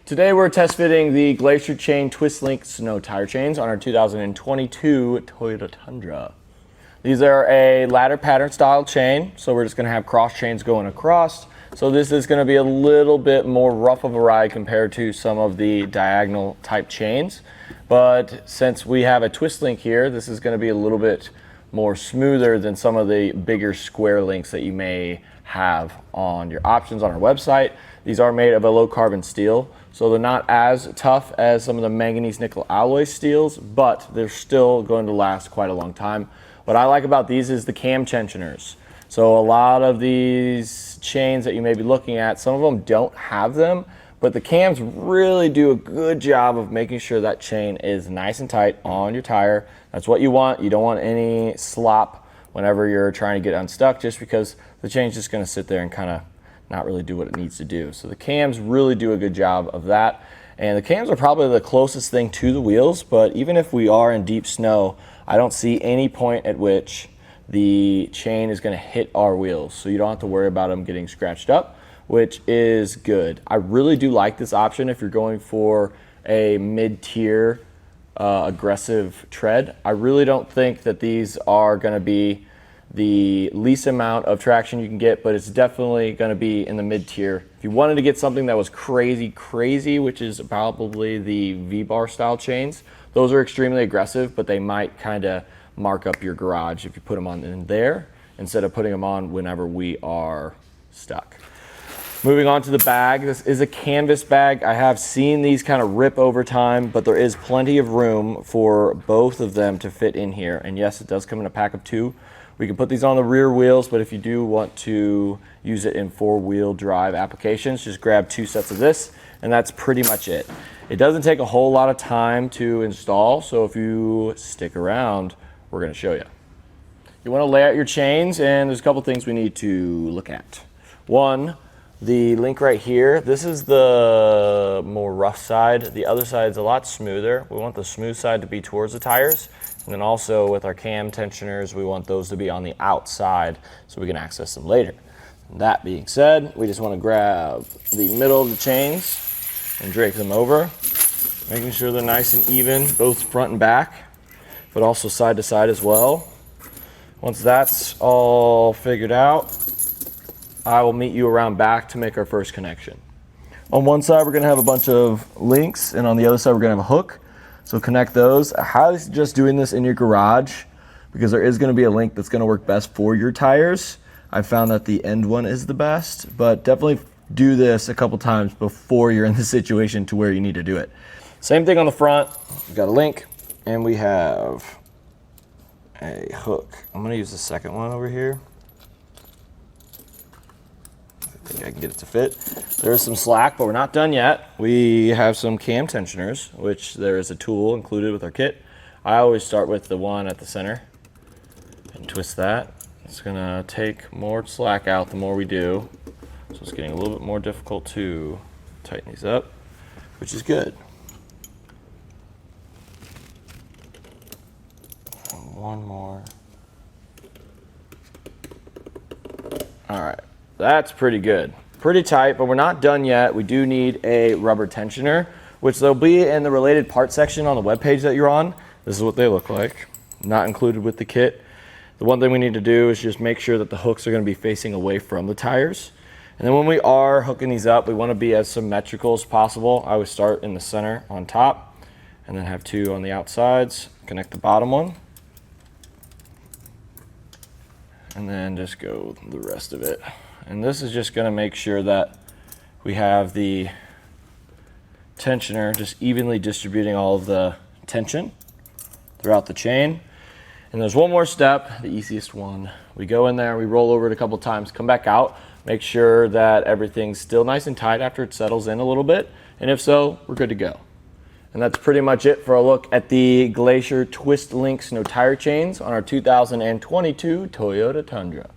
Today we're test fitting the Glacier Chain Twist Link Snow Tire Chains on our 2022 Toyota Tundra. These are a ladder pattern style chain, so we're just going to have cross chains going across. So this is going to be a little bit more rough of a ride compared to some of the diagonal type chains. But since we have a twist link here, this is going to be a little bit more smoother than some of the bigger square links that you may have on your options on our website. These are made of a low carbon steel, so they're not as tough as some of the manganese nickel alloy steels, but they're still going to last quite a long time. What I like about these is the cam tensioners. So a lot of these chains that you may be looking at, some of them don't have them, but the cams really do a good job of making sure that chain is nice and tight on your tire. That's what you want. You don't want any slop whenever you're trying to get unstuck, just because the chain's just going to sit there and kind of not really do what it needs to do. So the cams really do a good job of that. And the cams are probably the closest thing to the wheels, but even if we are in deep snow, I don't see any point at which the chain is going to hit our wheels. So you don't have to worry about them getting scratched up, which is good. I really do like this option if you're going for a mid-tier aggressive tread. I really don't think that these are going to be the least amount of traction you can get, but it's definitely going to be in the mid-tier. If you wanted to get something that was crazy, which is probably the V-bar style chains, those are extremely aggressive, but they might kind of mark up your garage if you put them on in there instead of putting them on whenever we are stuck. Moving on to the bag, this is a canvas bag. I have seen these kind of rip over time, but there is plenty of room for both of them to fit in here. And yes, it does come in a pack of 2. We can put these on the rear wheels, but if you do want to use it in 4-wheel drive applications, just grab 2 sets of this, and that's pretty much it. It doesn't take a whole lot of time to install, so if you stick around, we're going to show you. You want to lay out your chains, and there's a couple things we need to look at. One, the link right here, this is the more rough side. The other side is a lot smoother. We want the smooth side to be towards the tires. And then also with our cam tensioners, we want those to be on the outside so we can access them later. That being said, we just want to grab the middle of the chains and drape them over, making sure they're nice and even, both front and back, but also side to side as well. Once that's all figured out, I will meet you around back to make our first connection. On one side, we're going to have a bunch of links, and on the other side, we're going to have a hook. So connect those. I highly suggest doing this in your garage because there is going to be a link that's going to work best for your tires. I found that the end one is the best, but definitely do this a couple times before you're in the situation to where you need to do it. Same thing on the front. We've got a link and we have a hook. I'm going to use the second one over here. I think I can get it to fit. There is some slack, but we're not done yet. We have some cam tensioners, which there is a tool included with our kit. I always start with the one at the center and twist that. It's gonna take more slack out the more we do. So it's getting a little bit more difficult to tighten these up, which is good. And one more. All right. That's pretty good. Pretty tight, but we're not done yet. We do need a rubber tensioner, which they'll be in the related parts section on the webpage that you're on. This is what they look like. Not included with the kit. The one thing we need to do is just make sure that the hooks are going to be facing away from the tires. And then when we are hooking these up, we want to be as symmetrical as possible. I would start in the center on top and then have 2 on the outsides. Connect the bottom one. And then just go the rest of it. And this is just going to make sure that we have the tensioner just evenly distributing all of the tension throughout the chain. And there's one more step, the easiest one. We go in there, we roll over it a couple times, come back out, make sure that everything's still nice and tight after it settles in a little bit. And if so, we're good to go. And that's pretty much it for a look at the Glacier Twist Link Snow Tire Chains on our 2022 Toyota Tundra.